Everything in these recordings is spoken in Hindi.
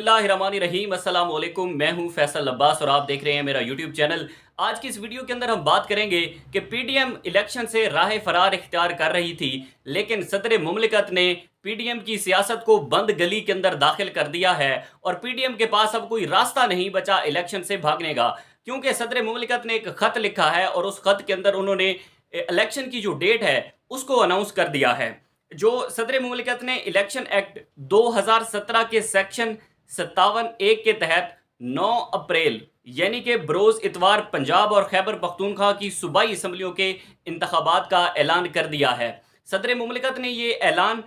बिस्मिल्लाहिर्रहमानिर्रहीम अस्सलाम वालेकुम। मैं हूं फैसल अब्बास और आप देख रहे हैं मेरा यूट्यूब चैनल। आज की इस वीडियो के अंदर हम बात करेंगे कि पीडीएम इलेक्शन से राह फरार इख्तियार कर रही थी, लेकिन सदर मुमलिकत ने पीडीएम की सियासत को बंद गली के अंदर दाखिल कर दिया है और पीडीएम के पास अब कोई रास्ता नहीं बचा इलेक्शन से भागने का, क्योंकि सदर मुमलिकत ने एक खत लिखा है और उस खत के अंदर उन्होंने इलेक्शन की जो डेट है उसको अनाउंस कर दिया है। जो सदर मुमलिकत ने इलेक्शन एक्ट 2017 के सेक्शन 57(1) के तहत 9 अप्रैल यानी कि बरोज़ इतवार पंजाब और खैबर पख्तूनख्वा की सूबाई असम्बलियों के इंतखाबात का ऐलान कर दिया है। सदर मुमलिकत ने ये ऐलान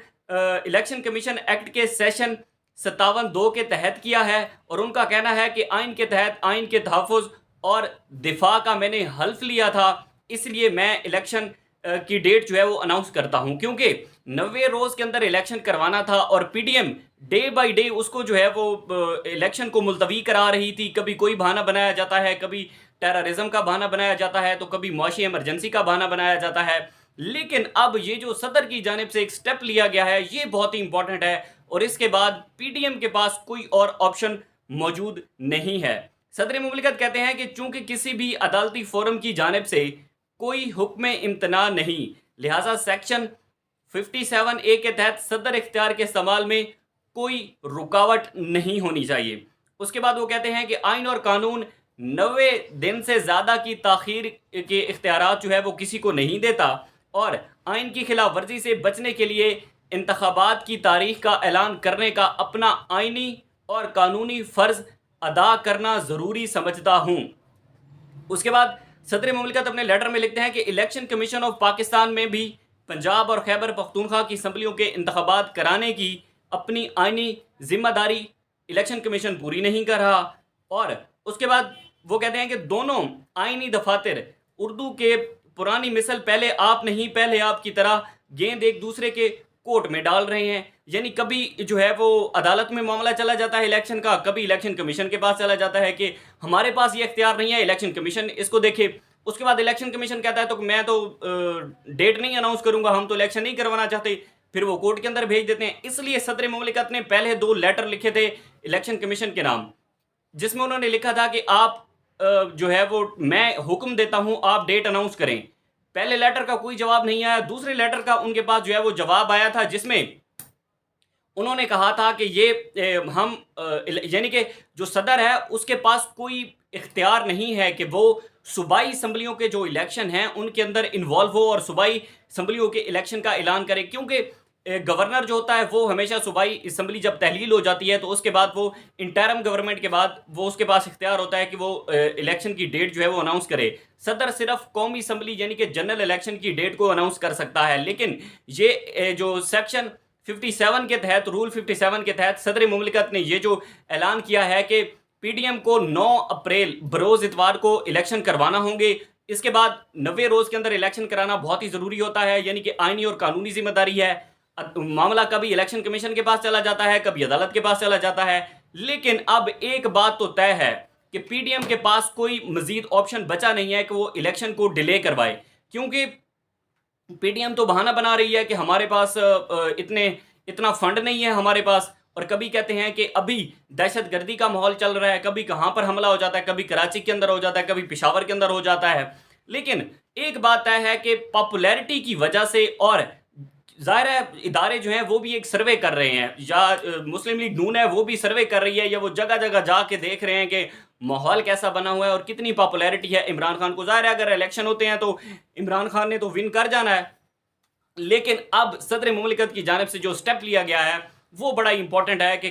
इलेक्शन कमीशन एक्ट के सेशन 57(2) के तहत किया है और उनका कहना है कि आइन के तहत आइन के तहफ़्फ़ुज़ और दिफा का मैंने हल्फ लिया था, इसलिए मैं इलेक्शन की डेट जो है वो अनाउंस करता हूं, क्योंकि 90 रोज़ के अंदर इलेक्शन करवाना था और पीडीएम डे बाय डे उसको जो है वो इलेक्शन को मुलतवी करा रही थी। कभी कोई बहाना बनाया जाता है, कभी टेररिज्म का बहाना बनाया जाता है, तो कभी मुआशी इमरजेंसी का बहाना बनाया जाता है। लेकिन अब ये जो सदर की जानिब से एक स्टेप लिया गया है ये बहुत ही इंपॉर्टेंट है और इसके बाद पीडीएम के पास कोई और ऑप्शन मौजूद नहीं है। सदर मुमलिकत कहते हैं कि चूंकि किसी भी अदालती फोरम की जानिब से कोई हुक्म इम्तना नहीं, लिहाजा सेक्शन 57(a) के तहत सदर इख्तियार के इस्तेमाल में कोई रुकावट नहीं होनी चाहिए। उसके बाद वो कहते हैं कि आइन और कानून 90 दिन से ज़्यादा की ताख़ीर के इख्तियारात जो है वो किसी को नहीं देता और आइन की खिलाफ वर्जी से बचने के लिए इंतखाबात की तारीख का ऐलान करने का अपना आइनी और कानूनी फ़र्ज़ अदा करना ज़रूरी समझता हूँ। उसके बाद सदर मुमलिकत अपने लेटर में लिखते हैं कि इलेक्शन कमीशन ऑफ पाकिस्तान में भी पंजाब और खैबर पख्तूनख्वा की असम्बलियों के इंतखाबात कराने की अपनी आइनी जिम्मेदारी इलेक्शन कमीशन पूरी नहीं कर रहा। और उसके बाद वो कहते हैं कि दोनों आइनी दफातर उर्दू के पुरानी मिसल पहले आप नहीं पहले आप की तरह गेंद एक दूसरे के कोर्ट में डाल रहे हैं, यानी कभी जो है वो अदालत में मामला चला जाता है इलेक्शन का, कभी इलेक्शन कमीशन के पास चला जाता है कि हमारे पास ये इख्तियार नहीं है, इलेक्शन कमीशन इसको देखे। उसके बाद इलेक्शन कमीशन कहता है तो मैं तो डेट नहीं अनाउंस करूंगा, हम तो इलेक्शन नहीं करवाना चाहते, फिर वो कोर्ट के अंदर भेज देते हैं। इसलिए सदर मुमलिकत ने पहले 2 लेटर लिखे थे इलेक्शन कमीशन के नाम, जिसमें उन्होंने लिखा था कि आप जो है वो मैं हुक्म देता हूं आप डेट अनाउंस करें। पहले लेटर का कोई जवाब नहीं आया, दूसरे लेटर का उनके पास जो है वो जवाब आया था, जिसमें उन्होंने कहा था कि ये हम यानी कि जो सदर है उसके पास कोई इख्तियार नहीं है कि वो सूबाई असम्बलियों के जो इलेक्शन हैं उनके अंदर इन्वॉल्व हो और सूबाई असम्बलियों के इलेक्शन का ऐलान करे, क्योंकि गवर्नर जो होता है वो हमेशा सूबाई असम्बली जब तहलील हो जाती है तो उसके बाद वो इंटरम गवर्नमेंट के बाद वो उसके पास इख्तियार होता है कि वो इलेक्शन की डेट जो है वो अनाउंस करे। सदर सिर्फ कौमी असम्बली यानी कि जनरल इलेक्शन की डेट को अनाउंस कर सकता है, लेकिन ये जो सेक्शन 57 के तहत रूल 57 के तहत सदर मुमलिकत ने ये जो ऐलान किया है कि पीडीएम को 9 अप्रैल बरोज़ इतवार को इलेक्शन करवाना होंगे। इसके बाद 90 रोज़ के अंदर इलेक्शन कराना बहुत ही ज़रूरी होता है, यानी कि आइनी और कानूनी जिम्मेदारी है। मामला कभी इलेक्शन कमीशन के पास चला जाता है, कभी अदालत के पास चला जाता है, लेकिन अब एक बात तो तय है कि पीडीएम के पास कोई मजीद ऑप्शन बचा नहीं है कि वो इलेक्शन को डिले करवाए, क्योंकि पीडीएम तो बहाना बना रही है कि हमारे पास इतना फंड नहीं है हमारे पास, और कभी कहते हैं कि अभी दहशतगर्दी का माहौल चल रहा है, कभी कहां पर हमला हो जाता है, कभी कराची के अंदर हो जाता है, कभी पेशावर के अंदर हो जाता है। लेकिन एक बात तय है कि पॉपुलैरिटी की वजह से, और ज़ाहिर है इदारे जो हैं वो भी एक सर्वे कर रहे हैं, या मुस्लिम लीग नून है वो भी सर्वे कर रही है, या वो जगह जगह जाके देख रहे हैं कि माहौल कैसा बना हुआ है और कितनी पॉपुलैरिटी है इमरान खान को। ज़ाहिर है अगर इलेक्शन होते हैं तो इमरान खान ने तो विन कर जाना है, लेकिन अब सदर मुमलिकत की जानिब से जो स्टेप लिया गया है वो बड़ा इंपॉर्टेंट है कि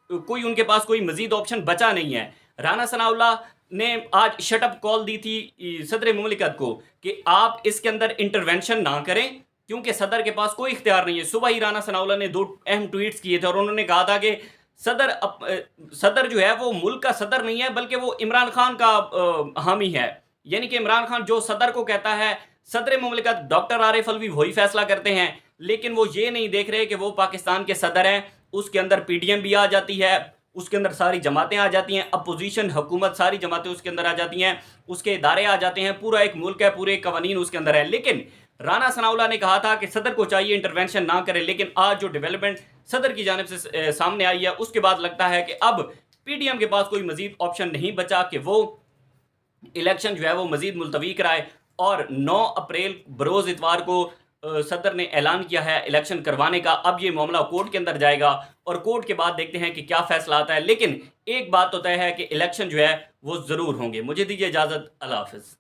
कोई उनके पास कोई मजीद ऑप्शन बचा नहीं है। राना सनाउल्लाह ने आज शटअप कॉल दी थी सदर मुमलिकत को कि आप इसके अंदर इंटरवेंशन ना करें, क्योंकि सदर के पास कोई इख्तियार नहीं है। सुबह ही राना सनाउल्लाह ने 2 अहम ट्वीट्स किए थे और उन्होंने कहा था कि सदर जो है वो मुल्क का सदर नहीं है बल्कि वो इमरान खान का हामी है, यानी कि इमरान खान जो सदर को कहता है सदर मुमलिकत डॉक्टर आरिफ अलवी वही फैसला करते हैं, लेकिन वो ये नहीं देख रहे कि वो पाकिस्तान के सदर हैं, उसके अंदर पीडीएम भी आ जाती है, उसके अंदर सारी जमातें आ जाती हैं, अपोजिशन हुकूमत सारी जमातें उसके अंदर आ जाती हैं, उसके इदारे आ जाते हैं, पूरा एक मुल्क है, पूरे कवानीन उसके अंदर है। लेकिन राना सनाउल्लाह ने कहा था कि सदर को चाहिए इंटरवेंशन ना करे, लेकिन आज जो डेवलपमेंट सदर की जानिब से सामने आई है, उसके बाद लगता है कि अब पीडीएम के पास कोई मजीद ऑप्शन नहीं बचा कि वो इलेक्शन जो है वो मजीद मुलतवी कराए। और 9 अप्रैल बरोज़ इतवार को सदर ने ऐलान किया है इलेक्शन करवाने का। अब ये मामला कोर्ट के अंदर जाएगा और कोर्ट के बाद देखते हैं कि क्या फैसला आता है। लेकिन एक बात तो तय है कि इलेक्शन जो है वो ज़रूर होंगे। मुझे दीजिए इजाज़त, अल्लाह हाफ़िज़।